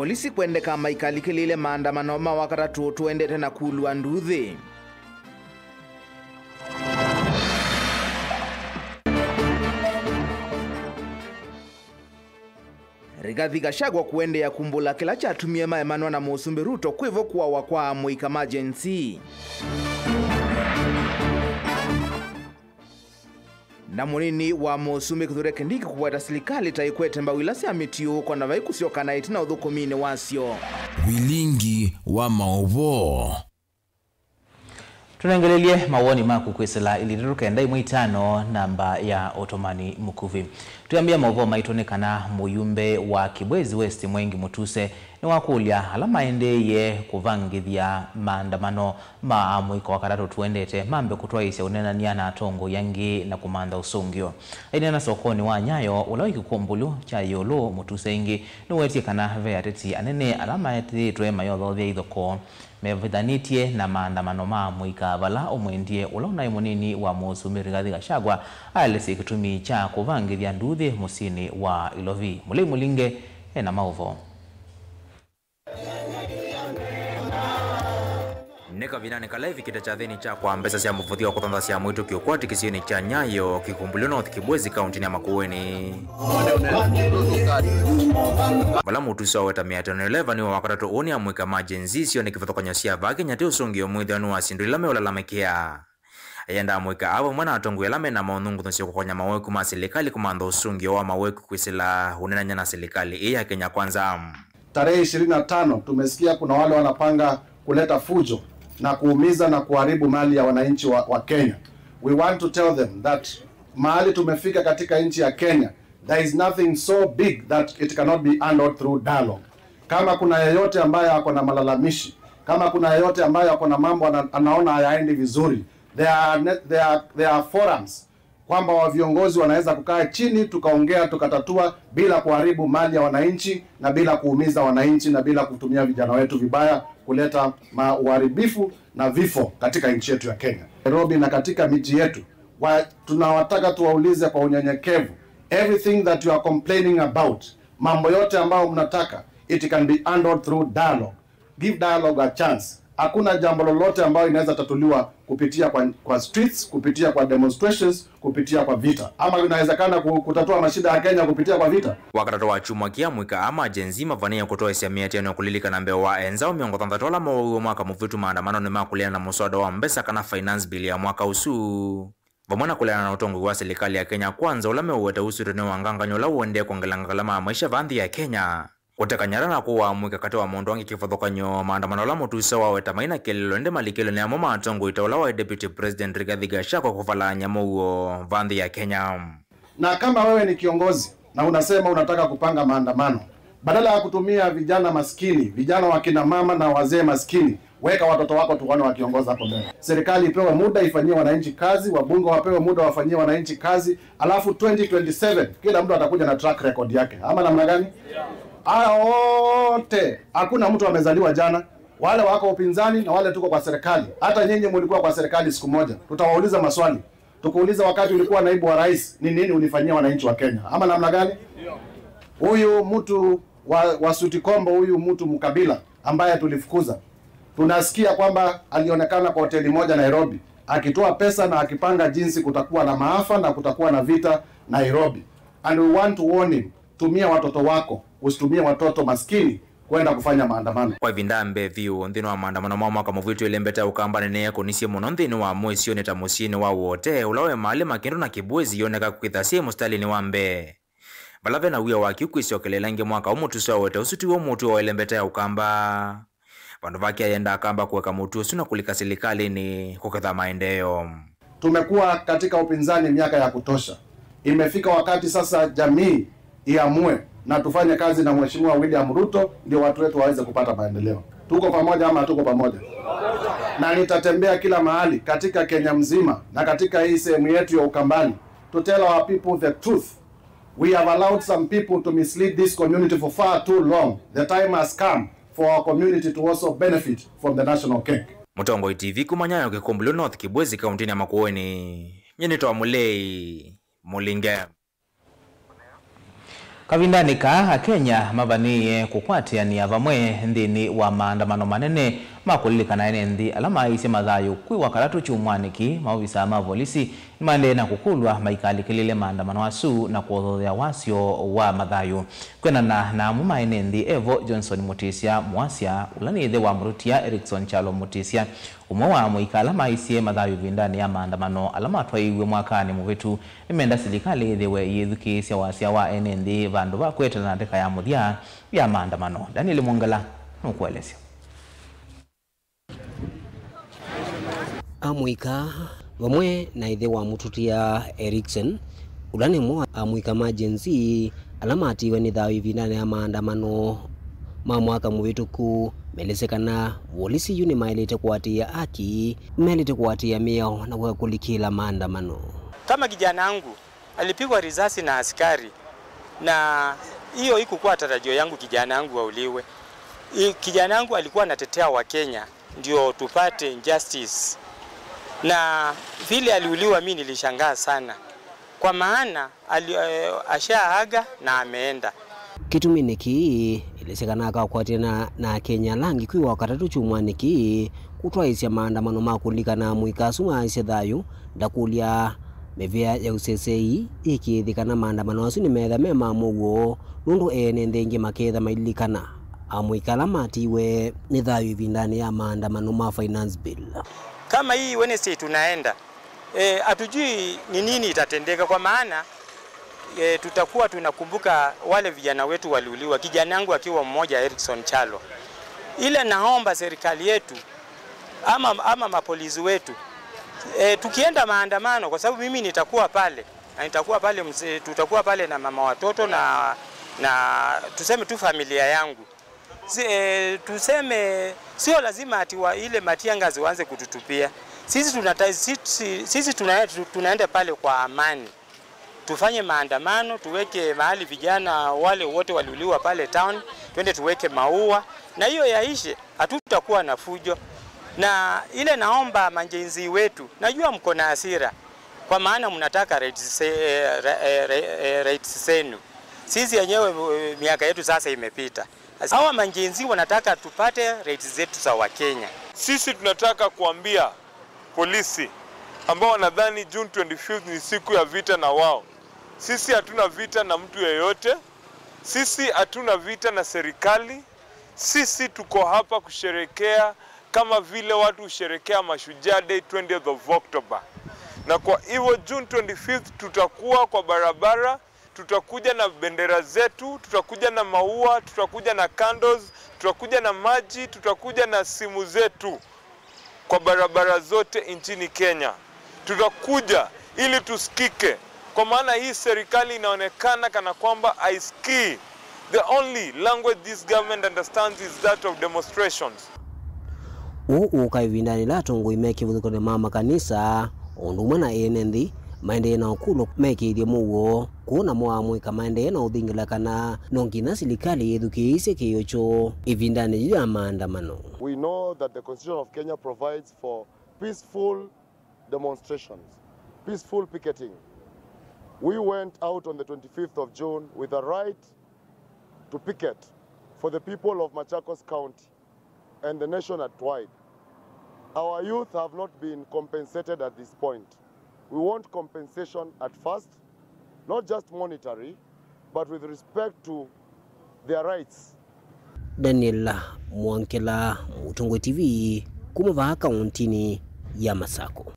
polisi kwende kama ikalikilile maandamano mawakatatu tuendete na kulwa nduthi. Rigathi Gachagua kuende ya kumbula kila cha tumie maemanwa na Musumbi Ruto kwivo kuwa wakwa muika emergency. Na munini wa Musumbi Kithure Kindiki kuweta serikali taikwete mbawilasi ya mitiyo kwa na vaiku sio kana itina udhukumine wasio. Wilingi wa maovo. Tunangelelie mawoni maku kwesela iliruka ndai mwitano namba ya Otomani Mukuvi. Tuyambia maovo maitonekana muyumbe wa Kibwezi West Mwengi Mutuse ni wakulia alama endeye kuvangithia maandamano mwiko wakatatu tuendete mambe kutoa isi unena niana atongo yangi na kumanda usungio. Aidena sokoni wa Nyayo ulawiki kumbulu cha Yolo Mutuse ingi nuwetie kana veateti anene alama eti tuwe mayodho vya idhoko mevithanitie na maandamano mwika vala umwendie ulauna imunini wa Musumbi Rigathi Gachagua alesi kitumi cha kuvangithia nduthi musini wa Ilovi. Mulinge na maovo. Neka vinane kalaivi kita chathini cha kwa mbesa siya mvuthia kutanda siya mwitu kiokwati kisiyoni cha Nyayo kikumbulio na Kibwezi kaunti ya Makueni. Bala Mutuse weta 511 ni wa wakatatu oni ya mwika emergency siyo ni kifatoka nyosia vake nyati usungio mwidhi anuwa sindulilame ulalamekia. Ayenda mwika awa mwana atongu yalame na maunungu tonsiyo kukonya maweku ma serikali kumando usungio wa maweku kwisila unena nyana serikali iya Kenya Kwanza. Tarehe 25 tumesikia kuna wale wanapanga kuleta fujo na kuumiza na kuharibu mali ya wananchi wa Kenya. We want to tell them that mahali tumefika katika nchi ya Kenya, there is nothing so big that it cannot be handled through dialogue. Kama kuna yeyote ambaye ako na malalamishi, kama kuna yeyote ambaye ako na mambo anaona hayaendi vizuri, there are forums kwamba wa viongozi wanaweza kukaa chini tukaongea tukatatua bila kuharibu mali ya wananchi na bila kuumiza wananchi na bila kutumia vijana wetu vibaya kuleta uharibifu na vifo katika nchi yetu ya Kenya. Nairobi na katika miji yetu tunawataka tuwaulize kwa unyenyekevu, everything that you are complaining about, mambo yote ambayo mnataka, it can be handled through dialogue. Give dialogue a chance. Hakuna jambo lolote ambayo inaweza tatuliwa kupitia kwa streets, kupitia kwa demonstrations, kupitia kwa vita. Ama inawezekana kutatua mashida ya Kenya kupitia kwa vita. Wakatatu wa chuma kia mwika ama jenzi mavania kutoa isia tena kulilika na mbeo wa enzao miongo tandatola mawa mwaka muvitu maandamano ni makulia na muswada wa mbesa kana finance bill ya mwaka usu. Vamwana kulena na utongo wa serikali ya Kenya Kwanza ulame uweta usu rene wanganga la uende kuongelangalama maisha vandhi ya Kenya. Kutekanyara na kuwa mwika kati wa mundu wangi kifadhokanyo maandamano la Mutuse wa weta maina kelelo nde malikelo ni amoma atongo itaula wa Deputy President Rigathi Gachagua kuvala nyamo uo vandhi ya Kenya. Na kama wewe ni kiongozi na unasema unataka kupanga maandamano, badala ya kutumia vijana maskini, vijana wakina mama na wazee maskini, weka watoto wako tuone wakiongoza hapo mbele. Serikali ipewe muda ifanyie wananchi kazi, wabunge wapewe muda wafanyie wananchi kazi, alafu 2027 kila mtu atakuja na track record yake. Ama namna gani? Wote hakuna mtu amezaliwa jana, wale wako upinzani na wale tuko kwa serikali. Hata nyinyi mlikuwa kwa serikali siku moja. Tutawauliza maswali. Tukuuliza wakati ulikuwa naibu wa rais, ni nini ulifanyia wananchi wa Kenya? Ama namna gani? Huyu mtu wa Suti Kombo, huyu mtu mkabila ambaye tulifukuza, tunasikia kwamba alionekana kwa hoteli moja Nairobi akitoa pesa na akipanga jinsi kutakuwa na maafa na kutakuwa na vita Nairobi. And we want to warn him, tumia watoto wako, usitumie watoto maskini kwenda kufanya maandamano. Kwa vindambe view ndino wa maandamano mwaka muvitu ilembeta ukamba nene konisi muno ndino wa mwesi yoneta musini wa wote ulawe mahali Makindu na Kibwezi yoneka kukithasi mustali ni wambe. Balave na uya waki ukwisiokelelenge mwaka Mutuse wa wete usuti wa mutu wa ilembeta ya ukamba. Pandu vaki ya yenda akamba kuweka Mutuse na kulika serikali ni kukitha maendeleo. Tumekuwa katika upinzani miaka ya kutosha. Imefika wakati sasa jamii iamue na tufanye kazi na Mheshimiwa William Ruto ndio watu wetu waweze kupata maendeleo. Tuko pamoja ama tuko pamoja? Na nitatembea kila mahali katika Kenya mzima na katika hii sehemu yetu ya Ukambani to tell our people the truth. We have allowed some people to mislead this community for far too long. The time has come for our community to also benefit from the national cake. Mutongo TV kumanyayo kikumbulio North Kibwezi kaunti ya Makueni. Nyenito wa Mulei Mulinge. Kavindani ka Kenya mabanie kukwatiania vamwe nthini wa maandamano manene makulilikana enendi alama ise mathayo kwiwa karatu chumwaniki maofisa ma polisi nimande na kukulwa maikalikilile maandamano asu na kuothothea wasio wa mathayo kwenana na muma enendi Evo Johnson Mutisia Mwasia ulanithe wa Murutia Erickson Chalo Mutisia umwe wa muika alama ise mathayo vindani ya maandamano alama twaiwe mwakani muvitu nimenda serikali ithiwe yithukisya wasia wa enendi vandu va kwetana na ndeka ya muthia ya maandamano. Daniel Mongala nukuelesya. Amuika vamwe na ithe wa Murutia Erickson ulane mwa amuika majenzi alama atiwe ni thayo ivindani ya maandamano ma mwaka muvituku melesekana polisi yuni mailete kuatia aki melete kuatia miao na kukulikila maandamano. Kama kijana wangu alipigwa risasi na askari na hiyo ikuwa tarajio yangu kijana wangu wauliwe. Kijana wangu alikuwa anatetea wa Kenya ndio tupate justice. Na vile aliuliwa mimi nilishangaa sana. Kwa maana ashaaga na ameenda. Kituminiki ilisekana akakwatiana na Kenya langi kwiwa wakatatu chumwaniki kutwaisya maandamano makulikana mwikasuma ise thayo ndakulia mevia ya usesei ikithikana maandamano asu ni metha mema mugo nundu ene ndengi maketha mailikana amwikala matiwe ni thayo ivindani ya maandamano ma finance bill. Kama hii Wednesday tunaenda hatujui ni nini itatendeka kwa maana tutakuwa tunakumbuka wale vijana wetu waliuliwa, kijana wangu akiwa mmoja Erickson Chalo. Ile naomba serikali yetu ama mapolisi wetu tukienda maandamano, kwa sababu mimi nitakuwa pale tutakuwa pale na mama watoto na tuseme tu familia yangu. Tuseme sio lazima ati ile matianga zianze kututupia. Sisi tunaenda pale kwa amani. Tufanye maandamano, tuweke mahali vijana wale wote waliuliwa pale town, twende tuweke maua na hiyo yaishe, hatutakuwa na fujo. Na ile naomba majenzi wetu, najua mko na hasira kwa maana mnataka rights zenu. Sisi wenyewe miaka yetu sasa imepita. Hawa majenzi wanataka tupate rights zetu za Wakenya. Sisi tunataka kuambia polisi ambao wanadhani June 25th ni siku ya vita na wao. Sisi hatuna vita na mtu yeyote. Sisi hatuna vita na serikali. Sisi tuko hapa kusherekea kama vile watu husherekea Mashujaa Day 20th of October. Na kwa hivyo June 25th tutakuwa kwa barabara, tutakuja na bendera zetu, tutakuja na maua, tutakuja na candles, tutakuja na maji, tutakuja na simu zetu kwa barabara zote nchini Kenya. Tutakuja ili tusikike, kwa maana hii serikali inaonekana kana kwamba haisikii. The only language this government understands is that of demonstrations. Ukaivindani la tongo imeki vudhukone mama kanisa ondumwe na enendi maende na okulo meki mugo kuona mwamwika maende na udhingila kana nongina serikali yedhukiise kiyocho ivindani ya maandamano. We know that the Constitution of Kenya provides for peaceful demonstrations, peaceful picketing. We went out on the 25th of June with a right to picket for the people of Machakos County and the nation at wide. Our youth have not been compensated at this point. We want compensation at first, not just monetary, but with respect to their rights. Daniel Mwankela, Mutungo TV, kumava kauntini ya Masako.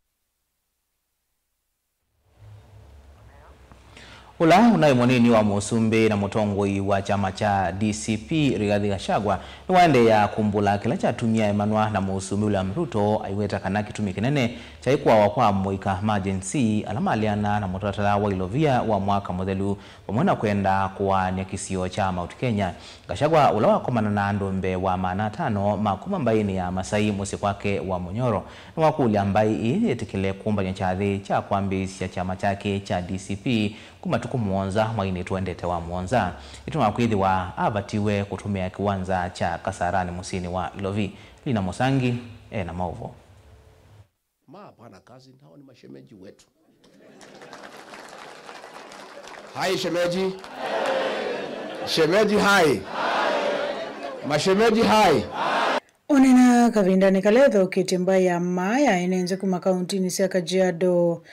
Ula unaye mwanini wa Musumbi na mutongoi wa chama cha DCP Rigathi Gachagua ni waende ya kumbula kila cha tumia Emmanuel na Musumbi ula Ruto aiweta kana kitumi kinene cha ikuwa wakwa mwika emergency alama aliana na mutatala wa Ilovia wa mwaka modelu pamwena kwenda kwa nyakisio cha Mount Kenya. Gachagua ula wakomana na ndombe wa maana 5 makuma mbaini ya Masai musi kwake wa Munyoro ni wakuli ambai yetikile kumba nyachathi cha kuambisya chama chake cha DCP kumatuku Muonza mwaini tuendete wa Muonza ituma kuidhi wa abatiwe kutumia kiwanza cha Kasarani musini wa Ilovi. Lina Musangi na Mauvo. Hapana kazi hao ni mashemeji wetu. Hai shemeji. Shemeji hai. Mashemeji hai. Onena kavindani kaletho kitimbaya maya inenze kuma kauntini cia Kajiado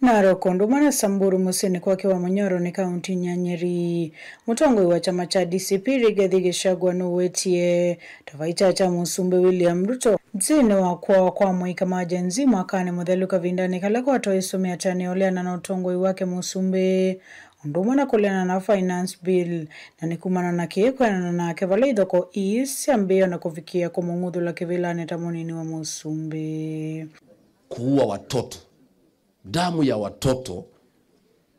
Narok ndumana Samburu Musini kwake wa Munyoro ni kaunti ya Nyeri. Mutongoi wa chama cha DCP Rigathi Gachagua nuwetie tavaita cha Musumbe William Ruto mzini wa kwa mwika majenzi mwakani muthelu kavindani kaleko atoisumi atani oleana na utongoi wake Musumbe ndumana kuliana na finance bill na nikumana na kiekwana na kevala idoko isi ambeo na kufikia kumungudhu la kevilani tamunini wa Musumbe. Kuua watoto, damu ya watoto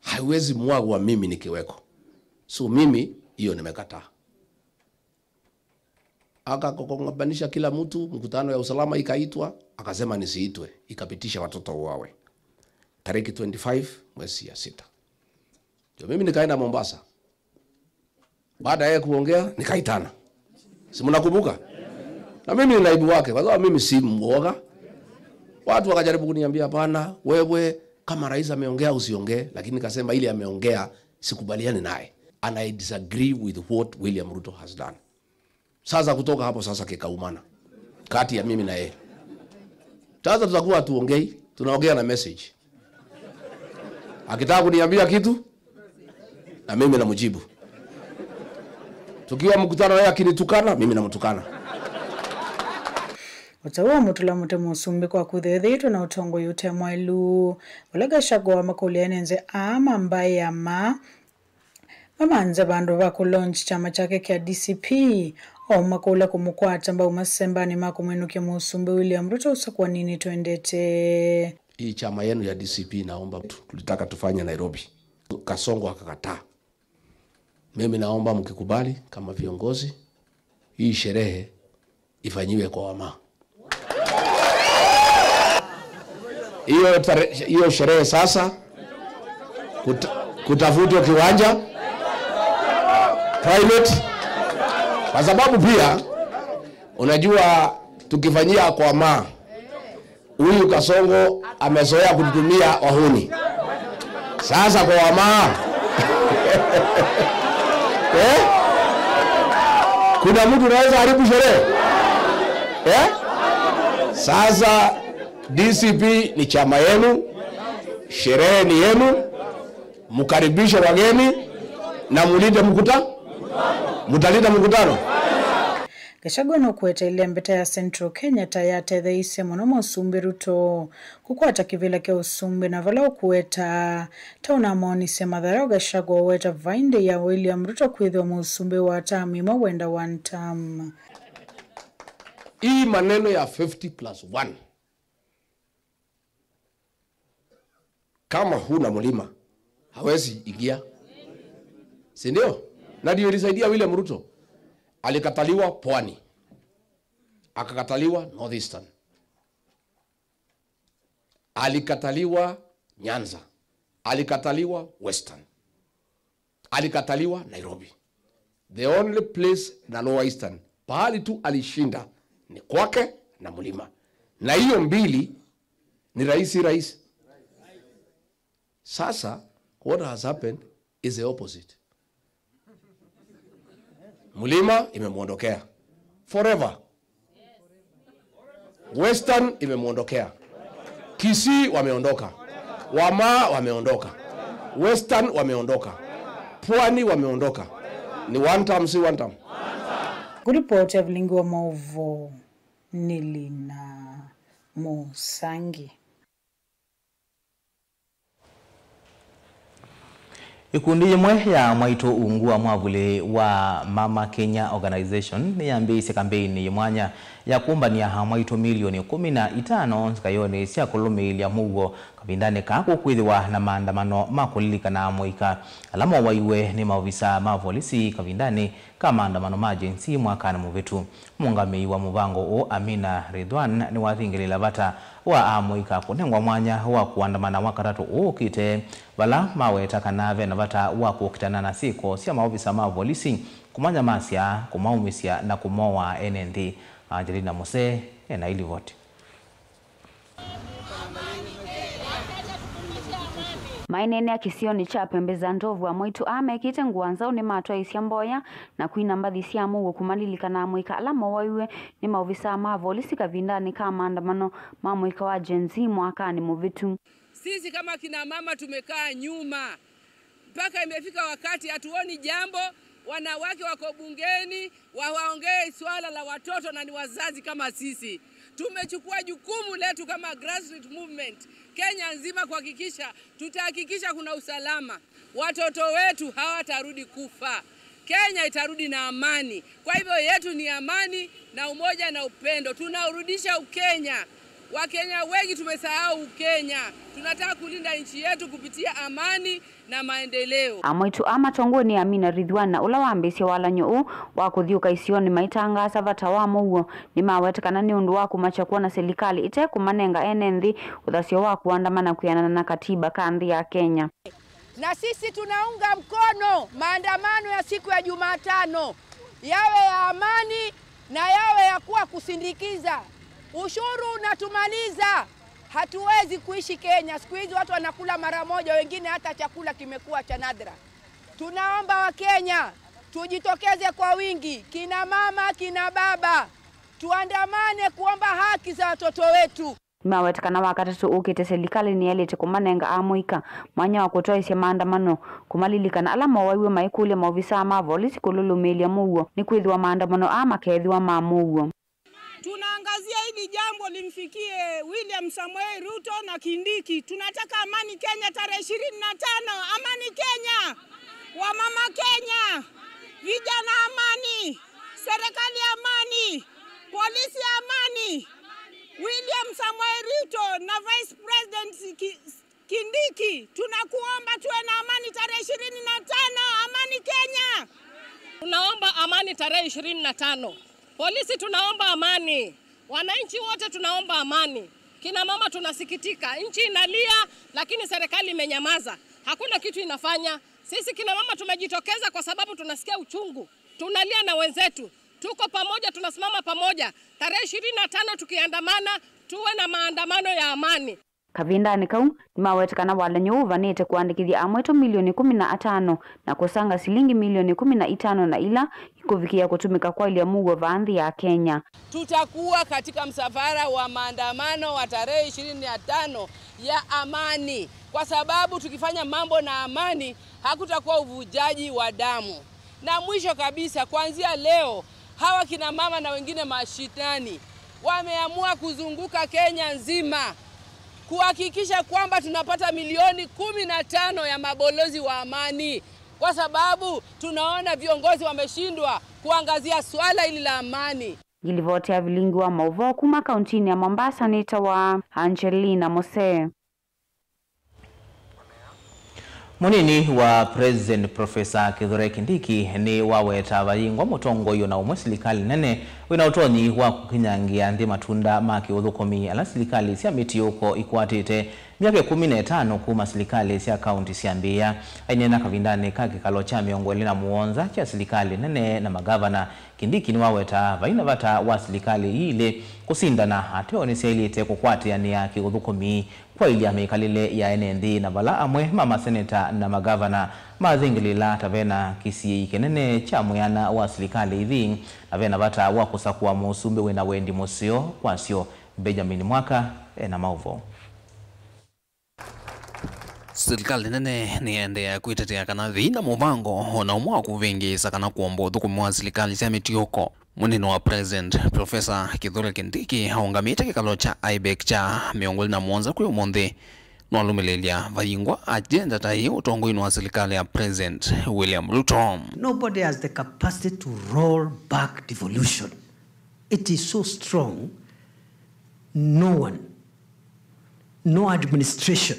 haiwezi mwagwa mimi nikiweko. So mimi hiyo nimekataa. Akakongabanisha kila mtu, mkutano ya usalama ikaitwa, akasema nisiitwe, ikapitisha watoto uwawe. Tariki 25 mwezi ya 6. Ndio mimi nikaenda Mombasa. Baada ya kuongea nikaitana. Si mnakumbuka? Na mimi ni naibu wake, kwa sababu mimi si mwoga. Watu wakajaribu kuniambia hapana, wewe kama rais ameongea usiongee, lakini nikasema ile ameongea sikubaliani naye. And I disagree with what William Ruto has done. Sasa kutoka hapo sasa kikaumana kati ya mimi na yeye. Sasa tutakuwa tuongei, tunaongea na message. Akitaka kuniambia kitu na mimi namjibu. Tukiwa mkutano yeye akinitukana, mimi namtukana. Utawa mutula mute Musumbe kwa kuthethitwe na utongo yote mwailu wala Gachagua makulianenze ama ambaye ama mamanza bandu bakulonchi chama chake kia DCP o makula kumukwata mbao masembani makumwenuke Musumbe William Ruto usakuwa nini tuendete. Hii chama yenu ya DCP naomba tulitaka tufanye Nairobi. Kasongo akakataa. Mimi naomba mkikubali kama viongozi hii sherehe ifanyiwe kwa Wama. Hiyo sherehe sasa kutafutwa kiwanja private, kwa sababu pia unajua tukifanyia kwa Wama, huyu Kasongo amezoea kutumia wahuni. Sasa kwa Wama kuna mtu anaweza haribu sherehe? Sasa DCP ni chama yenu, sherehe ni yenu, mkaribishe wageni na mulinde mkutano. Mutalinda mkutano. Gachagua no kweta ile mbeta ya Central Kenya tayate theise muno Musumbe Ruto kukwata kivila ke Usumbe na vala kuweta tauna moni sema dharau Gachagua weta vainde ya William Ruto kwithwa Musumbe wa tami mawenda one term. Hii maneno ya 50+1, kama huna mlima hawezi ingia, si ndio? Na ndio ilisaidia William Ruto. Alikataliwa Pwani, akakataliwa Northeastern, alikataliwa Nyanza, alikataliwa Western, alikataliwa Nairobi. The only place na Lower Eastern pahali tu alishinda ni kwake na mlima, na hiyo mbili ni rais. Sasa what has happened is the opposite. Mlima imemuondokea forever. Western imemuondokea. Kisii wameondoka. Wama wameondoka. Western wameondoka. Pwani wameondoka. Ni one term, si one term. Kuripoti ya vilingi wa maovo Nilina Musangi. Ikundi imwe ya mwaito ungua mwavuli wa Mama Kenya Organization ni yambise kampeni yimwanya ya kumbania mwaito milioni 15 zikayone sia kulumili ya mugo kabindane kako kwithiwa na maandamano makulilika na mwika alama waiwe ni maofisa mavolisi kabindane kama maandamano majensi mwakana muvitu mungami wa muvango o Amina Ridwan ni wathingilila bata wa amwika kunengwa mwanya wa kuandamana wakatatu ukite wala maweta kanave na bata wa kukitana na siko sia maofisa mavolisi kumanya masya kumaumisya na kumoa NND. Angelina Mose na ili vote. Mainene ya kisioni cha pembe za ndovu amwitu amekite nguanzao ni matwa isia mboya na kuina mbathi cia mugo kumalilika na mwika alama waiwe ni maofisa ma polisi kavindani kama maandamano ma mwika wa Gen Z mwakani muvitu. Sisi kama kina mama tumekaa nyuma mpaka imefika wakati hatuoni jambo. Wanawake wako bungeni waongee swala la watoto na ni wazazi kama sisi. Tumechukua jukumu letu kama grassroots movement Kenya nzima kuhakikisha tutahakikisha kuna usalama. Watoto wetu hawatarudi kufa. Kenya itarudi na amani. Kwa hivyo yetu ni amani na umoja na upendo. Tunaurudisha Ukenya. Wakenya wengi tumesahau Ukenya. Tunataka kulinda nchi yetu kupitia amani na maendeleo. Amwitu amatongo ni Amina Ridhwana ula wambisi wala nyuu wa kuthiuka isioni maitangasa vatawamo uo ni mawetekana ni undu wa kumachakuwa na serikali ite kumanenga enenthi uthasio wa kuandamana kuyanana na katiba kandi ya Kenya. Na sisi tunaunga mkono maandamano ya siku ya Jumatano yawe ya amani na yawe ya kuwa kusindikiza. Ushuru unatumaliza. Hatuwezi kuishi Kenya. Siku hizi watu wanakula mara moja, wengine hata chakula kimekuwa cha nadra. Tunaomba wa Kenya tujitokeze kwa wingi, kina mama, kina baba. Tuandamane kuomba haki za watoto wetu. Mawetekana wakatatu ukite serikali ni yalete kumanenga amuika mwanya wa kutoa isia maandamano kumalilikana alama waiwe maikule maofisa ma polisi kululumilia muo ni kuithwa maandamano ama keithwa mamuo. Tunaangazia hili jambo limfikie William Samoei Ruto na Kindiki. Tunataka amani Kenya tarehe 25. Amani Kenya. Wamama Kenya. Vijana amani. Serikali amani. Polisi amani. William Samoei Ruto na Vice President Kindiki. Tunakuomba tuwe na amani tarehe 25. Amani Kenya. Tunaomba amani tarehe 25. Polisi tunaomba amani. Wananchi wote tunaomba amani. Kina mama tunasikitika. Nchi inalia lakini serikali imenyamaza. Hakuna kitu inafanya. Sisi kina mama tumejitokeza kwa sababu tunasikia uchungu. Tunalia na wenzetu. Tuko pamoja, tunasimama pamoja. Tarehe 25 tukiandamana, tuwe na maandamano ya amani. Kavindani kau nimawetekana wala nyuu vanite kuandikithia amweto milioni 15 na kusanga silingi milioni 15 na ila ikuvikia kutumika kwa ile mugo vandhi ya Kenya. Tutakuwa katika msafara wa maandamano wa tarehe 25 ya amani. Kwa sababu tukifanya mambo na amani hakutakuwa uvujaji wa damu. Na mwisho kabisa kuanzia leo hawa kina mama na wengine mashitani wameamua kuzunguka Kenya nzima kuhakikisha kwamba tunapata milioni 15 ya mabalozi wa amani. Kwa sababu tunaona viongozi wameshindwa kuangazia swala hili la amani. Gilivotea vilingi wa Mauvo kuma kauntini ya Mombasa nitawa Angelina Mose. Munini wa President Professor Kithure Kindiki ni waweta bayingwa mutongo yo na umwe serikali nene wina utoni wa kukinyangia ndi matunda maki uthukomi ala serikali cia mitiuko ikwatite miaka 15 kuma serikali cia kaunti cia Mbia ainena kavindani kake kalo cha miongo 27 cha serikali nene na magavana. Kindiki ni waweta vaina vata wa serikali ile kusindana ateo ni siailite kukwate ni ya kiuthukomi kwa ili amekalile ya NND na bala amwe mama seneta na magavana mazingilila tavena kisi kenene cha muyana wa serikali hivi avena vata wa kusakua musumbe wena wendi musio kwa sio Benjamin Mwaka na Mauvo. Serikali nene ni ende ya kuitetea kana thina muvango na umwaku vingi sakana kuomba uthukumi wa serikali cia mitiuko. Munini wa President Professor Kithure Kindiki haungamite kikalo cha IBEC cha miongo 27 kwi umonthi nwalumilelia vayingwa agenda ta hii utongoni wa serikali ya President William Ruto. Nobody has the capacity to roll back devolution. It is so strong. No one, no administration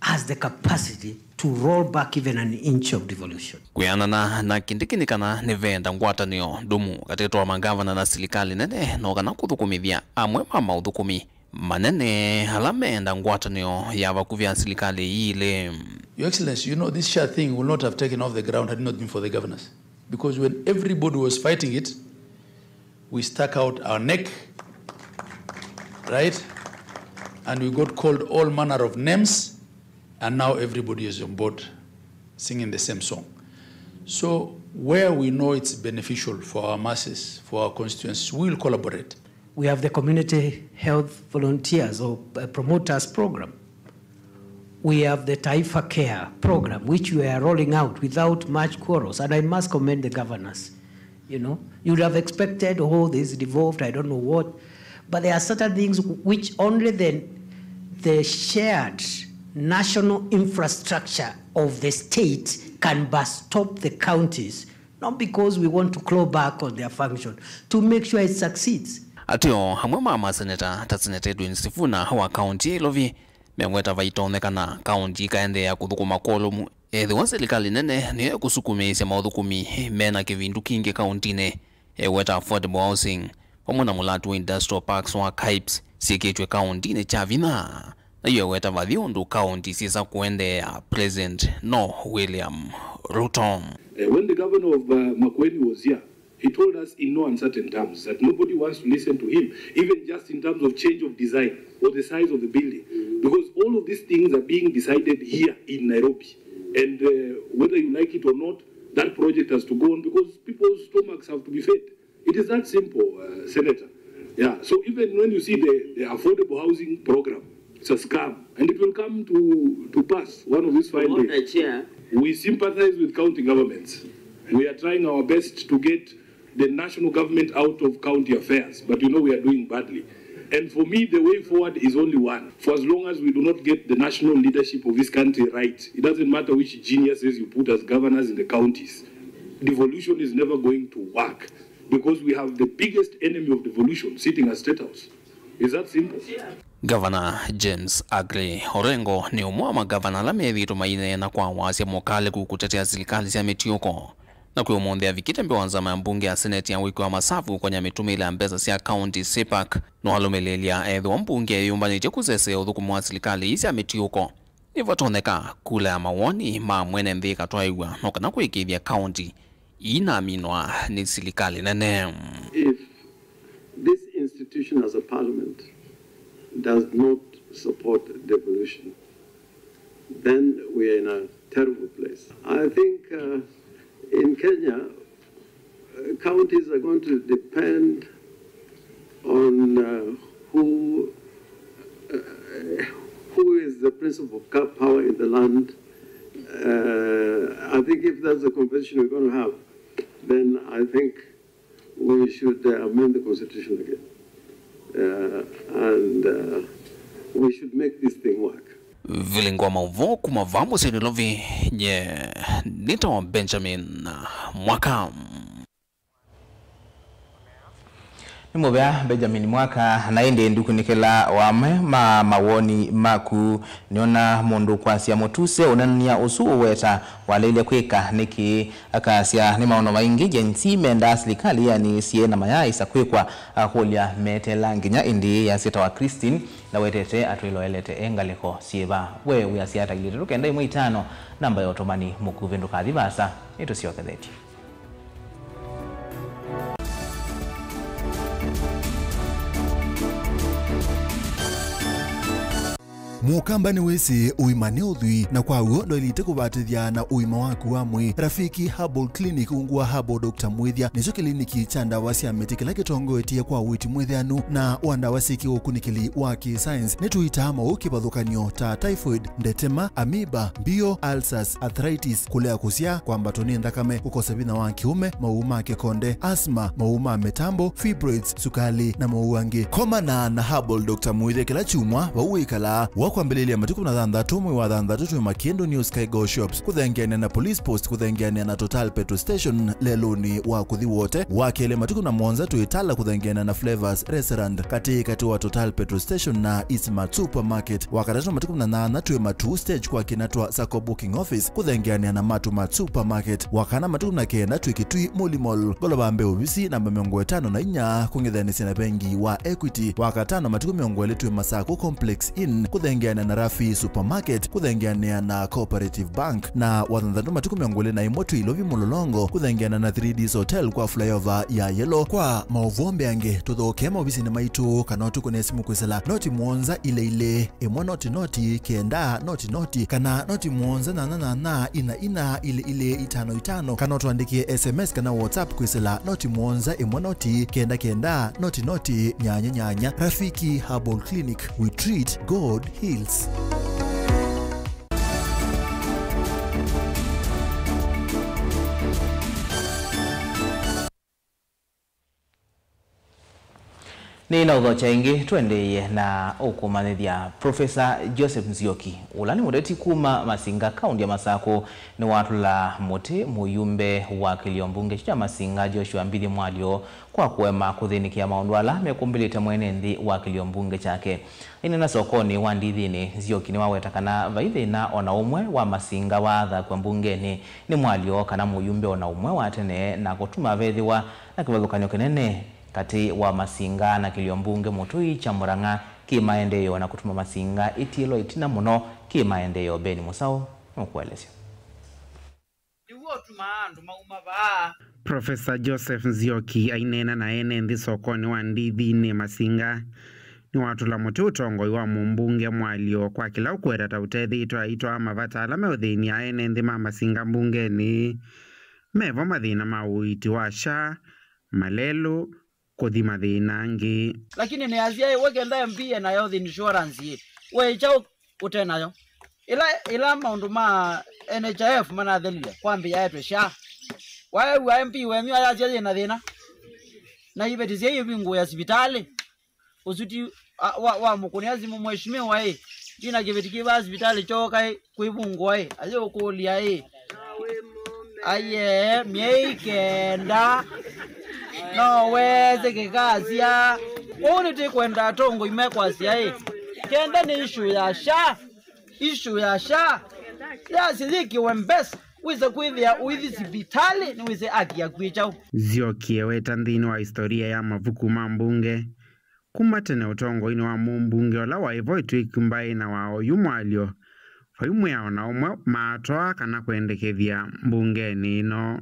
has the capacity to roll back even an inch of devolution. Kuyanana na Kindiki ni kana nevenda ngwatanio dumu katika wa magavana na serikali nene no kana kuthukumithia amwe mama uthukumi manene halamenda ngwatanio ya vakuvya serikali ile. Your Excellency, you know this share thing will not have taken off the ground had it not been for the governors. Because when everybody was fighting it, we stuck out our neck, right? And we got called all manner of names and now everybody is on board singing the same song. So where we know it's beneficial for our masses, for our constituents, we will collaborate. We have the community health volunteers or promoters program. We have the Taifa Care program, which we are rolling out without much quarrels. And I must commend the governors. You know, you would have expected, oh, this is devolved, I don't know what. But there are certain things which only the shared national infrastructure of the state can stop the counties, not because we want to claw back on their function, to make sure it succeeds. Atio hamwe mama seneta Seneta Edwin Sifuna wa county Lovi mengweta vaitonekana county kaende ya kuthukuma kolomu wa serikali nene ni kusukumisia maudhukumi mena kivindu kingi county ne weta affordable housing pamona mulatu industrial parks wa Kipes sikechwe county ne chavina na hiyo weta vadhiondu county sisa kuende President William Ruto. When the governor of Makueni was here, he told us in no uncertain terms that nobody wants to listen to him, even just in terms of change of design or the size of the building, because all of these things are being decided here in Nairobi. And whether you like it or not, that project has to go on because people's stomachs have to be fed. It is that simple, Senator. Yeah. So even when you see the affordable housing program, it's a scam, and it will come to pass one of these fine days. We sympathize with county governments. We are trying our best to get the national government out of county affairs, but you know we are doing badly. And for me, the way forward is only one. For as long as we do not get the national leadership of this country right, it doesn't matter which geniuses you put as governors in the counties. Devolution is never going to work because we have the biggest enemy of devolution sitting at State House. Is that simple? Governor James Aggrey Orengo ni umwa magavana la methito maine na kwa wasi mokale kukutetea serikali cia mitioko na kuomonthea vikitembe wanzama ya mbunge ya seneti ya wiki wa masafu kwa nyamitumi ile mbeza cia county CPAC no halomelelia wa mbunge yumbanite kuzese uthukumu wa serikali cia mitioko ivatoneka kula ya mawoni ma mwene nthika twaiwa no kana kuikithia county inaminwa ni serikali nene. If this institution as a parliament does not support devolution, then we are in a terrible place. I think in Kenya, counties are going to depend on who is the principal power in the land. I think if that's the conversation we're going to have, then I think we should amend the constitution again. And we should make this thing work. Vilingwa mauvo kumavamo senilovi nye nita wa Benjamin Mwaka. Nimobea Benjamin Mwaka naende ndukunikela wame mawoni maku niona mundu kwa siya motuse unania usuo weta waleile kweka niki akasia ni maono maingi jensi menda serikali yani siye na mayai sakwekwa kulia metelanginya indi ya sita wa Christine na wetete atuilo elete engaleko sieba we ya siyata giliruke ndai mwitano namba ya Otomani Mukuvi kadhibasa ito siyo kadeti. Mukamba ni wese uimane udhui na kwa uo ndo ilite kubatithia na uima waku wa mwi Rafiki Herbal Clinic ungua Herbal Dr. Mwithia nicho kliniki cha ndawa cia miti kila kitongoetie kwa witi mwithianu na wandawa siki ukunikili wa science netuita mauki bathukanio ta typhoid, ndetema, amoeba, bio, ulcers, arthritis, kulea kusia kwa mbatoni ndakame, kukosa bina wa kiume, mauma kekonde, asthma, mauma metambo, fibroids, sukali na mauangi. Komana na Herbal Dr. Mwithia kila chumwa wauikala kwa mbeleli ya matuku na dhandhatu mwi wa dhandhatu tuwe Makiendo New Sky Go Shops kuthengiania na Police Post kuthengiania na Total Petrol Station leluni wa kuthi wote wakele matuku na Mwanza tuitala kuthengiania na Flavors Restaurant kati wa Total Petrol Station na Eastmart Supermarket wakatatu matuku na nana tuwe Matu Stage kwa kinatwa Sako Booking Office kuthengiania na Matu Supermarket wakana matuku na kena tuwe Kitui Muli Mall golobambe ubisi namba miongo 5 na inya kungithanisi na bengi wa Equity wakatano matuku miongo tuwe Masako Complex Inn kuthengiania kuthengeana na Rafi Supermarket, kuthengeana na Cooperative Bank, na wathandatu matuku miongole na imotu ilovi mulolongo kuthengeana na 3Ds Hotel kwa flyover ya Yellow. Kwa mauvombe ange tuthoke maobisi ni maitu kana tuko nesimu kwisela noti muonza ile emwa noti kenda noti kana noti muonza na ina ile itano kana tuandikie SMS kana WhatsApp kwisela noti muonza emwa noti kenda noti nyanya. Rafiki Herbal Clinic, we treat, God heals. Ni na udhocha ingi tuendeye na ukumanithia Professor Joseph Nzioki ulani mudeti kuma Masinga kaunti ya Masako ni watu la muti muyumbe wa kiliombunge cha Masinga Joshua Mbithi Mwalio kwa kuema kuthinikia maundwala mekumbilite mwenendi wa kiliombunge chake. Ini na sokoni wa ndithini Nzioki ni wawetakana vaidhi na ona umwe wa Masinga watha kwa mbungeni ni Mwalio kana muyumbe ona umwe wa tene na kutuma vethiwa na kivathukanyo kinene kati wa Masinga na kiliombunge Mutui cha Murang'a kimaendeleo na kutuma Masinga itilo itina muno kimaendeleo. Beni Musau nukuelezea. Professor Joseph Nzioki ainena na enendi sokoni wa ndithini Masinga ni watu la muti utongo wa mbunge Mwalio kwa kila ukwera tautethi itwa mavatala meuthini ya enendi ma Masinga mbungeni mevo mathina mauiti wa SHA malelo kuthi mathina angi lakini ni azia wegenda mbie na health insurance we chao utenayo ila maundu ma NHIF mana thelile kwambia yetu SHA wa MP we myo azia na thina na ibetizie yibingu ya hospitali usuti wa mukuniazi mheshimiwa jina kibetiki ba hospitali choka kuibungu ayo kulia aye miekenda no weze kikazia uniti kwenda tongo imekwasia kenda ni issue ya SHA ya siziki wembesa wize kwithia uithi sibitali ni wize aki ya kwichao. Nzioki weta nthini wa historia ya mavuku ma mbunge kumatene utongo ini wa mbunge ola wa ivoitu ikumbai na wao Mwalio faimu yao na umwe matwa kana kuendekethia mbungeni ino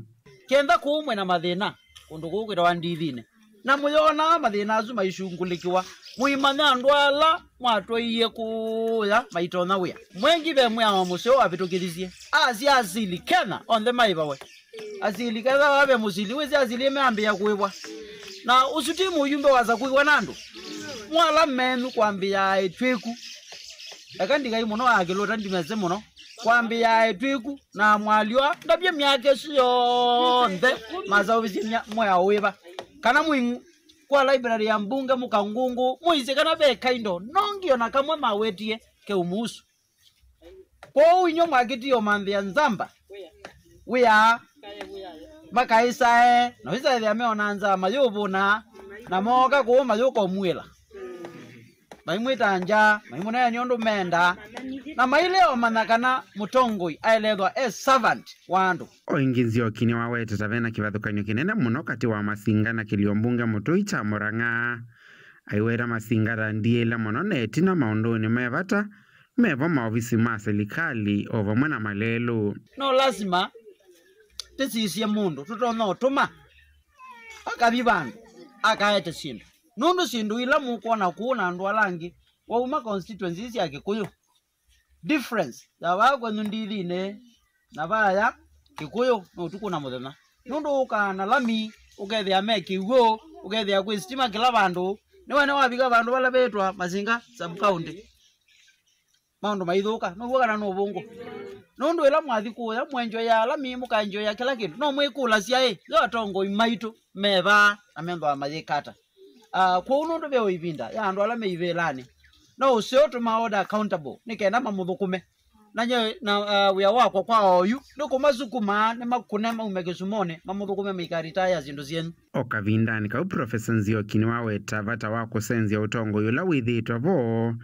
kenda kuumwe na mathina undu gukwira wa ndithine na muyona mathina azu maishungulikiwa muimanya ndwala mwatwaiye kuya maitona wia mwengi be mwa museo abitukithisie asili kena on the maibawe asili kaza wabe musili wezi asili meambia kuibwa na usuti muyumbe waza kuigwa nandu mwala menu kwambia etweku akandi kai muno akilota ndimeze muno kwambia etweku na Mwalio ndabye myake siyo nde mazao bizimya moya wiba kana mwingu kwa library ya mbunge mukangungu muize kana be kaindo nongio na kamwe mawetie ke umusu po inyo mwagitio mandhia nzamba wea makaisa na wiza ya meona nzama yobuna na moka ko mayoko mwela maimwita anja maimuna ya nyondo menda na maileo manakana mutongoi aelethwa as servant wandu oingi Nzioki ni wawete tavena kivathukanyo kinene muno kati wa Masinga na kiliombunge Mutui cha Murang'a aiwera Masinga randiela muno neti na maunduni mevata mevo maovisi ma serikali ova mwana malelo no lazima tesisie mundu tutona otuma akabibandu akaete sindu nundu sindu ila mukona kuona ndwalangi wa uma constituencies ya Kikuyu difference ya wako ndithine na baya Kikuyu no tukuna muthena nundu ukana lami ukethia mekiwo ukethia kwistima kila bandu ni wane wabiga bandu bala betwa Masinga sub county maundu maithuka no bugana no bungu nundu ila mwathi kuya mwenjo ya lami mukanjo ya kila kindu no mwikula cia yo tongo imaitu meba amendo amajikata kwa unundu beo ibinda ya andu ala meibelani no usio to maoda accountable nikenda mamuthukume nanye na wia wako kwa oyu ndiko mazukuma ne makune maumekisumone mamuthukume maikarita zindu zienu okavindani ka Professor Nzioki ni waweta vata wako senzi ya utongo yula withitwa vo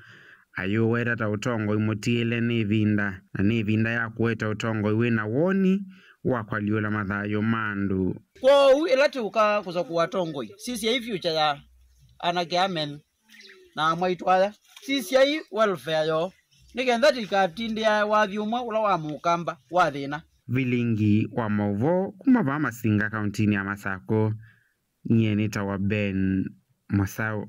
ayo wera ta utongo imutiele ni vinda na ni vinda ya kuweta utongo iwina woni wakwaliola mathayo mandu kwa ilati uka kuza kuwatongoi sisi ya future ya anake amen na mwaitwaya sisi ya welfare yo nigetha tikatindia wathi umwe ula wa mukamba wa thina. Vilingi wa mauvo kuma va Masinga kauntini ya Masako, nyenita wa Ben Masao.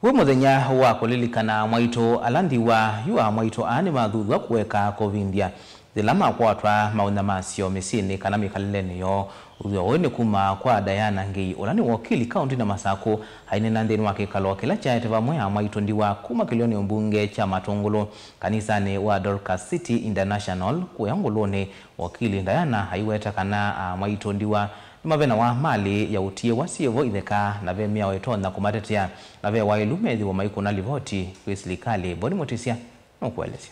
We muthenya wa kulilikana mwaito alandiwa yua mwaito ane mathutha kuweka kovindia zilama kwatwa mauna masio misini kana mikalileni yo uthio kuma kwa Diana Ngei ulani wakili kaunti na Masako hainena ndeni wake kalo kila chaete vamwe ya mwaito ndiwa kuma kilioni mbunge cha Matongolo kanisani wa Dorcas City International kuyangolone wakili Diana haiweta kana mwaito ndiwa mavena wa mali ya utie wasievo itheka na ve mia wetona kumatetea na ve wailumethi wa maiko na livoti kwa serikali bodi motisia no kuelezea.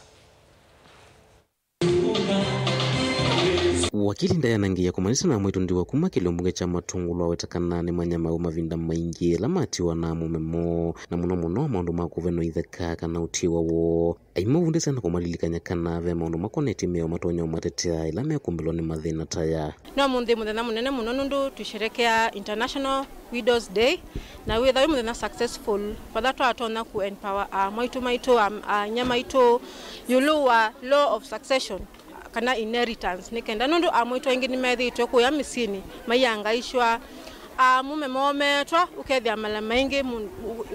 Wakili Diana Ngei kumanisa na mwitu ndiwa kuma kiliombunge cha Matongolo wetakana ni manyama au mavinda maingi lamatiwa na mumemo na muno maundu makuveno itheka kana utiwa wo aima vundisa na kumalilikanya kana ve maundu makoneti meo matonya umatetea ila mea kumbilo ni mathina taya. No muthenya munene muno nundu tusherekea International Widows Day na witha muthenya successful pada twatona ku empower maitu nyama ito yuluwa law of succession kana inheritance nikenda nundu amwito ingi ni methitwe kuya misini mayangaishwa mume mometwa ukethia mala maingi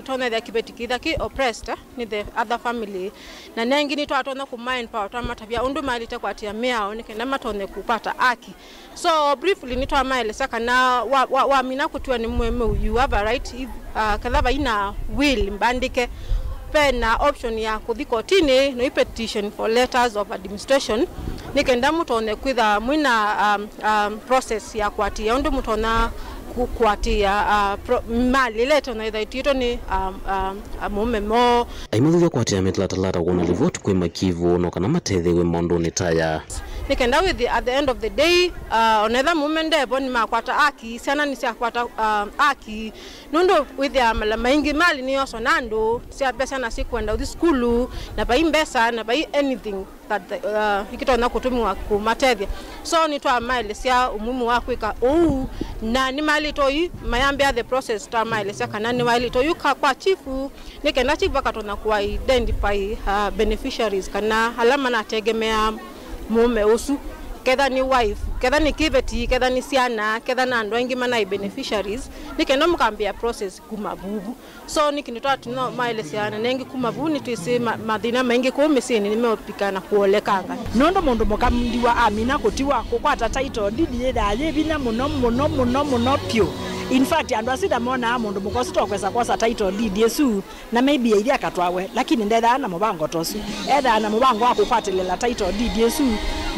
tona thia kibetikitha ki oppressed ni the other family na nengi ni twatona ku mind power twamatavia undu malite kwatia miao nikenda matone kupata haki. So briefly ni twamaelesa kana wa mina kutwa ni mweme you have a right kadhaba ina will mbandike pena option ya kuthi kotini no petition for letters of administration nikenda mutone kwitha mwina process ya kwatia undu mutona kukwatia mali leto na ithaitito ni mume mo aimathuthia kwatia metlatalata kuona livoti kwi makivu no kana matethe we mondo ni taya nikenda with at the end of the day onetha mume ndepo ni makwata aki sana ni sia kwata aki nundu with ya mala maingi mali ni oso nando sia pesa na sikwenda uthi skulu na bai mbesa na bai anything that ikitona kutumiwa ku matethia. So ni twa mile sia umumu wa kwika na ni mali toyi mayambia the process twa mile sia kana ni mali toyi kwa chifu nikenda chifu akatona ku identify beneficiaries kana alama na tegemea mume usu ketha ni wife ketha ni kiveti ketha ni siana ketha na ndo ingi mana beneficiaries nikenda mukambia process kumabubu. So nikinitoa tuno maile siana nengi kumabubu ni twisi mathina maingi ku misini nimeopikana kuolekanga nondo mundu mukamdiwa amina kutiwa kukwata title didi yeda yebina muno pio. In fact andu asida mona mundu mukosito kwesa title deed yesu na maybe iria akatwawe lakini ndetha na mubango tosu etha na mubango wa kukwatelela title deed yesu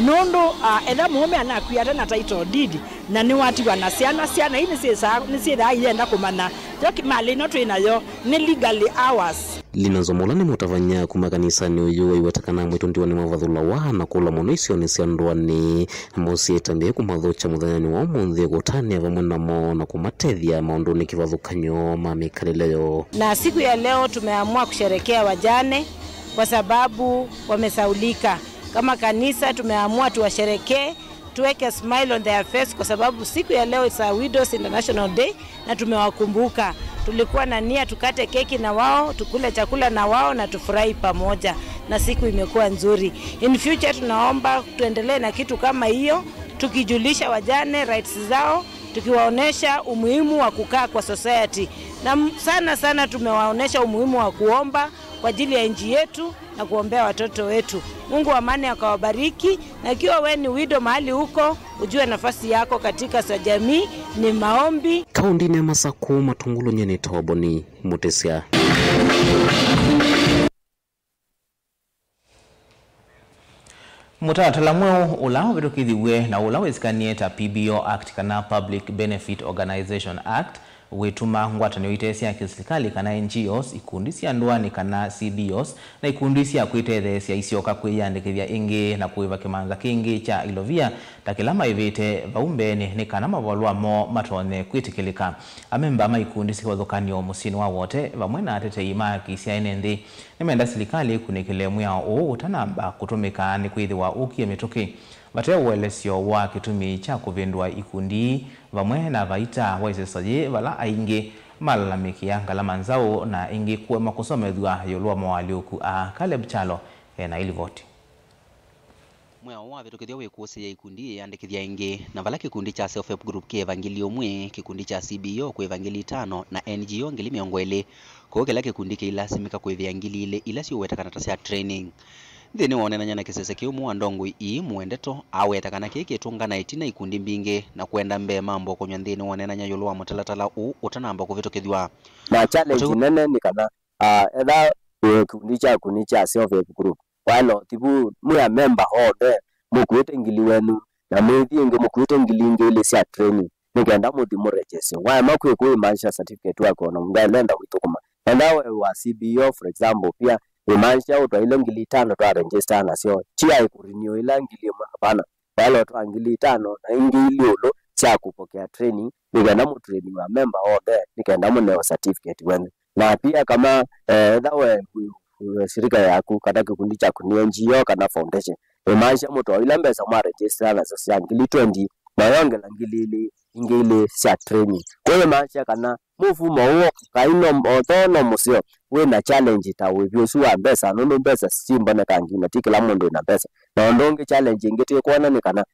nondo etha mume anakuya na title deed na ni watiwa na siana ini sietha ienda kumana yoki mali no twinayo ni legally ours. Linanzomola ni mutavanya kuma kanisani uyu iwetakana mwitu ndiwa ni mavathula wa na kula mono isio ni sianduani mosi etambie kumathucha muthanyani wa umuthi gutania vamwe namo na kumatethia maundu ni kivathukanyo mamikalileo. Na siku ya leo tumeamua kusherekea wajane kwa sababu wamesaulika. Kama kanisa tumeamua tuwasherekee, tuweke smile on their face kwa sababu siku ya leo it's a Widows International Day na tumewakumbuka. Tulikuwa na nia tukate keki na wao, tukule chakula na wao na tufurahi pamoja na siku imekuwa nzuri. In future tunaomba tuendelee na kitu kama hiyo, tukijulisha wajane rights zao, tukiwaonesha umuhimu wa kukaa kwa society. Na sana tumewaonesha umuhimu wa kuomba kwa ajili ya nchi yetu na kuombea watoto wetu. Mungu wa amani akawabariki, na ikiwa wewe ni widow mahali huko, ujue nafasi yako katika jamii ni maombi. Kaunti ya Masako Matongolo nyene tawaboni mutesia. Mutatala mweo ulawo vitokithiwe na ulawo isikanie ta PBO Act kana Public Benefit Organization Act wetuma ngwatanio itesi ya kiserikali kana NGOs ikundi cia ndwani kana CDOs na ikundi cia kwitethecia isioka kwiyandikithia ingi na kuiva kimanza kingi cha ilovia takilama ivite vaumbeni ni kana mavolwa mo matone kwitikilika. Amemba maikundi sikwathukanio musini wa wote vamwe na atetei maki cia enendi nimenda serikali kunikile mwao utanamba kutumika ni kwithiwa ukie mituki. Vate uelesio wa kitumi cha kuvindwa ikundi vamwe na vaita waisesaji vala aingi malalamiki ngalama nzao na ingi kuema kusomethwa yolua mawaliuku a Caleb Chalo na ilivoti. Mwao wa vetokethia wekuose ya ikundi yandikithia ingi na vala kikundi cha self-help group ki Evangelio mwe kikundi cha CBO kwa Evangelio 5 na NGO ngili miongo kwa kila kikundi kilasimika kwa Evangelio ile ila sio wetakana tasa training thini wonenanya na kisese kiumu andongo ii muendeto awetakana kiki tungana itina ikundi mbinge na kuenda mbe mambo kwenye thini wonenanya yolua mutalatala utanamba kuvitokethwa na challenge nene ni kana edha kikundi cha self-help group walo tibu mwa member ode mukwete ngili wenu na mwethi nge mukwete ngili ngile sia training nigenda muthi murejese wa makwe kwa maisha certificate wako na mngalenda kuitokoma enda wa CBO for example pia imanisha utwa ngili 5 twa register na sio chia ikurenew ila ngili hapana walo twa ngili 5 na ngili ulo cha kupokea training nigenda mu training wa member ode nigenda mu certificate wenu na pia kama dawe shirika yaku kata kikundi cha kuni NGO kana foundation imanisha mtu ila mbesa mwa register na sasa ngili 20 na yongela ngili sia training kwa hiyo maisha kana mufumo huo kaino otono musio we na challenge ta we byosuwa mbesa nono mbesa simba na kangina tikila mondo na mbesa na ndonge challenge ngeti kuona ni kana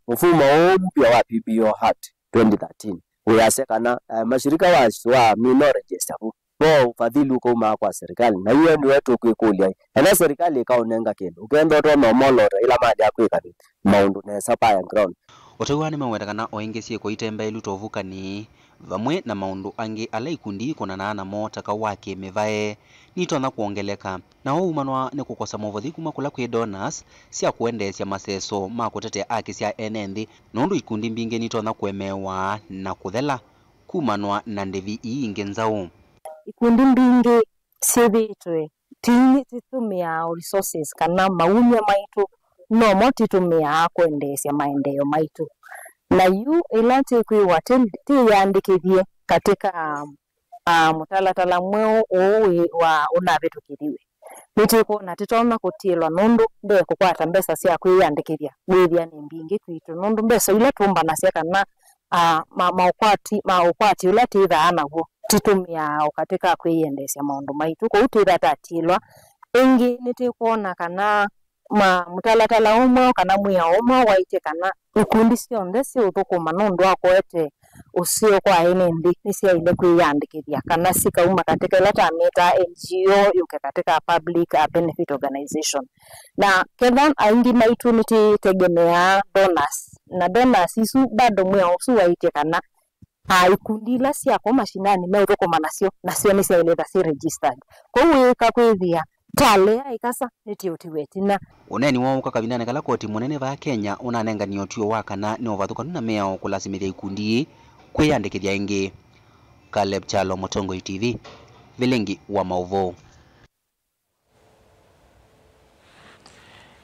mfumo huo mpya wa PBO Act 2013 uyase kana mashirika wa mino register kwa ufadhili uko kwa serikali na hiyo ndio wetu kuikulia na serikali ikaonenga kendo ukenda to no molora ila mali yako ikani maundu na sapa ya ground otawani mawetakana oengesie ko itemba ilutovuka ni vamwe na maundu angi ala ikundi kona na mota ka wake mevae nitona kuongeleka na umanwa ne kukosa movothi kuma kula kwe donors sia kuendesya maseso makutete aki sia enendi nondu ikundi mbinge nitona kuemewa na kuthela kumanwa na ndevi inge nzao ikundi mbingi sibitwe tini titumia resources kana maumia maitu no motitumia kuendesya maendeleo maitu na yu ilati kuiwa ti yandikithie katika mutalatala mweo owe wa unavitukiriwe nitiko na titona kutilwa nundu nde kukwata mbesa sia kwiyandikithia gwithia ni mbingi kwitu nundu mbesa ile tumba na sia kana maukwati ula tithaa naguo titumia katika kuiendesya maundu maitu kwa utitha tatilwa ingi nitikuona kana mutalatala umwe kana mwia umwe waite kana ikundi cionthe ciuthukuma nundu akwete usio kwa enendi nisia ile kwiyandikithia kana sikauma katika ile tamita NGO yuke katika public benefit organization na kedhan aingi maitu nititegemea donors na donors isu bado mwia usu waite kana ikundi la cia kwa mashinani meuthukuma nacio nisia ile tha registered kwa hiyo kakwithia tale ikasa nitiotiwetina uneni wao kakabinane kala koti munene va Kenya unanenga niotio wakana ni ovathuka na meo kulasimithia ikundi kwiyandikithia ingi Caleb Chalo Motongo TV vilengi wa mauvo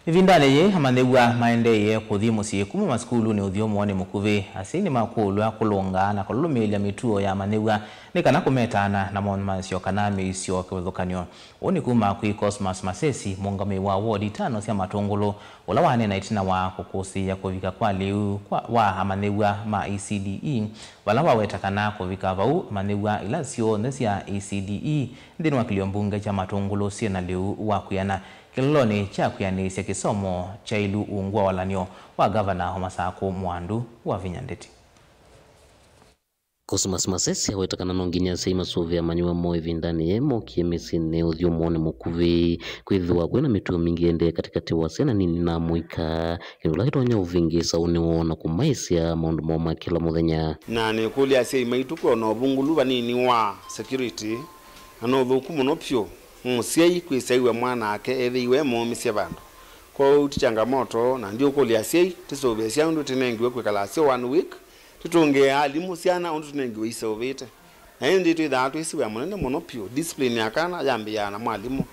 ivindane ye amanegwa maendeye kuthi musie kuma maskulu ni uthio mwone mukuvi asini makulwa kulunga na kulumilia mituo ya manegwa ni kana kumetana na monmasio kana meisio kwithukanio oni kuma kwi Cosmas Masesi mungame wa ward 5 cia matungulu ula wane na itina wa kukusi ya kuvika kwa liu wa amanegwa ma ECDE wala waweta kana kuvika vau manegwa ila sio nesia ECDE ndini wa kiliombunge cha matungulu sia na liu wa kuyana kiloloni cha kuyanisya kisomo cha ilu uungwa walanio wa gavana Homasako Mwandu wa Vinyandeti. Cosmas Masesi awetakana nonginya seima sovya manywa moe vindani yemo kiemesine uthio mwone mukuvi kwithwa kwena mituo mingi ende katikati wa sena nini na muika kinula kitonya uvingi sauni wona kumaisya maundu moma kila muthenya na ni kulia seima ituko no bungulu banini wa security ano thuku muno pyo musiai kwisaiwe mwana ake ethiwe mumisya bandu kwa uti changamoto na ndio kulia sei tisovesya undu tinengiwe kwikala sio 1 week tutunge alimu siana undu tunengiwe isovete na ndi twitha twisiwe munene muno pyo discipline yakana yambiana mwalimu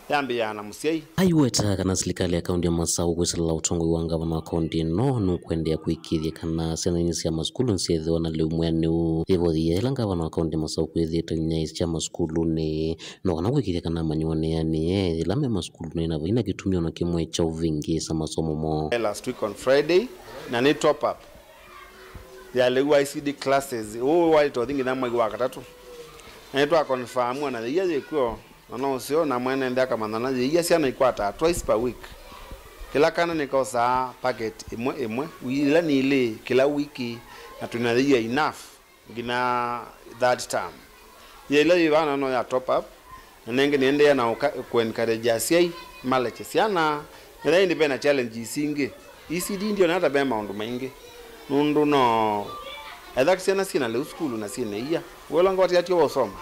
yambiana musiai aiweta kana serikali ya kaunti ya Masau kwisala utongo wa gavana wa kaunti no nukwendea kuikithia kana sena nya maskulu nsietho na leu mwenu evothie la gavana wa kaunti ya Masau kwithita nya cia maskulu ni no kana kuikithia kana manyone yani la me maskulu ni na vina kitumio na kimwe cha uvingi sa masomo mo last week on Friday na ni top up ya leu ICD classes wale to thingi na mwezi wa katatu na itwa confirm na thia yikuo no sio na mwene ndaka manana thia ciana ikwata twice per week kila kana nikosa packet imwe wila ni ile kila wiki na tunathia enough gina that time ile ivana no ya top up na nenge niende na ku encourage asiai maleche ciana na independa challenge singe ECD ndio nata be maundu maingi nundu no etha ciana sina le school na sina iya wala ngoti ati wosoma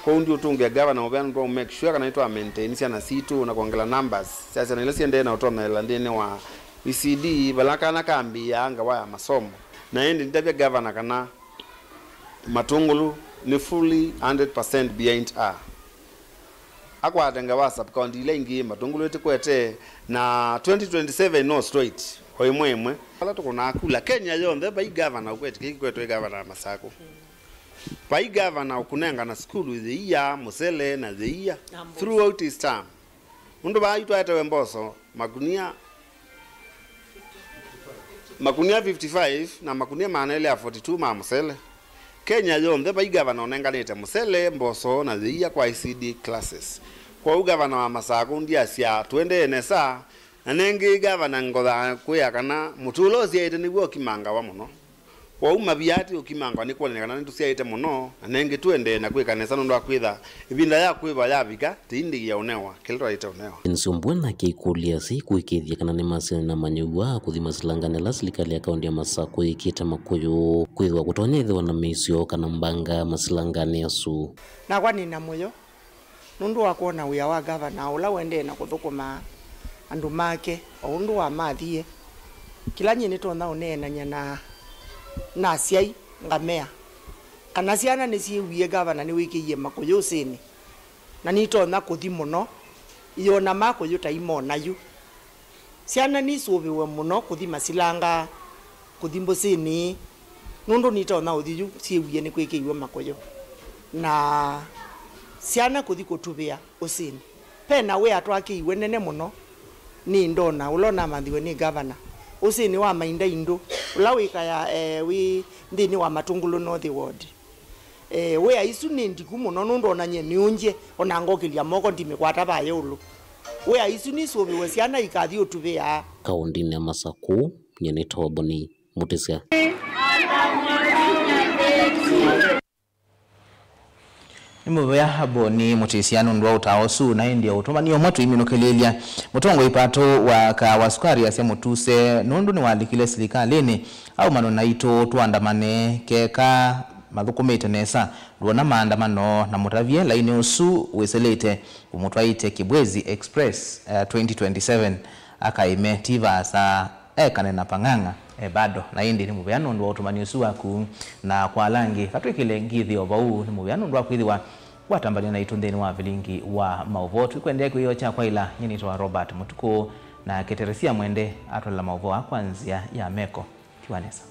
kwa ndio tunge governor obana ndo make sure kana itwa maintain ciana situ na kuongela numbers sasa na ile siende na utoma landeni wa ECD balaka na kambi anga wa masomo na endi ndabya governor kana Matungulu ni fully 100% behind her akwatenga wa sub county lengi Matungulu etikwete na 2027 no straight hoimwemwe ala tukuna akula Kenya yonde by governor kwete kikwete governor Masako by governor kunenga na school with the year Musele na the year throughout his term mundu ba itwa ete Mboso magunia 55 na magunia manele ya 42 ma Musele Kenya yonde by governor onenganite Musele Mboso na the year kwa ICD classes kwa governor wa Masako ndia sia twende nesa anenge governor ngoda kuya kana mutulo siaite niguo kimanga wa muno kwa umabiati ukimanga ni kuonekana ndu siaite muno anenge twende na kwika nesa ndo akwitha ibinda ya kwiba yabika tindi ya unewa kilito ite unewa Nsumbwana kikulia si kuikithia kana ni masina na manyugwa kuthima silangane la serikali ya kaunti ya Masako ikita makuyu kwithwa kutonya ithiwa na misio kana mbanga masilangane asu na kwani na moyo nundu wa kuona uya wa governor ula wende na kuthukuma andu make oundu wa mathie kila nyini tona unena na siai ngamea kana ciana ni ciwie governor ni wikiie makuyu cini na ni tona kuthi muno iyo na makuyu ta imona yu ciana ni subiwe muno kuthi masilanga kuthi mbocini nundu ni tona uthiu ciwie ni kwikiiwe makuyu na ciana kuthi kutubia ucini pena we atwakiiwe nene muno ni ndona ulona mathiwe ni governor ucini wa mainda indu ula wika ya wi ndini wa Matungulu North Ward we aisu ni ndiku muno nundu onanye ni unje ona ngokilia moko ndimikwata baye ulu we aisu ni subiwe ciana ikathi utubia kaunti ya Masako nyene toboni mutisia Nimuya haboni mutisiano ndwa utaosu na ndio utomanio moto iminokelelia mutongo ipato wa kawasukari ya mutuse nundu ni walikile silikalini au manona ito tuandamane keka mathukumite nesa luona maandamano na mutavie laini usu weselete umutwaite Kibwezi Express 2027 akaime tiva sa kanena panganga bado na indi ni muvyano ndwa utumani usu waku na kwa langi katwikile ngithi obau ni muvyano ndwa kwithiwa watambania na itundeni wa vilingi wa mauvotu kwendea kuyo cha kwa ila nyini toa Robert Mutuku na keteresia mwende atola mauvo kwanzia ya meko kiwanesa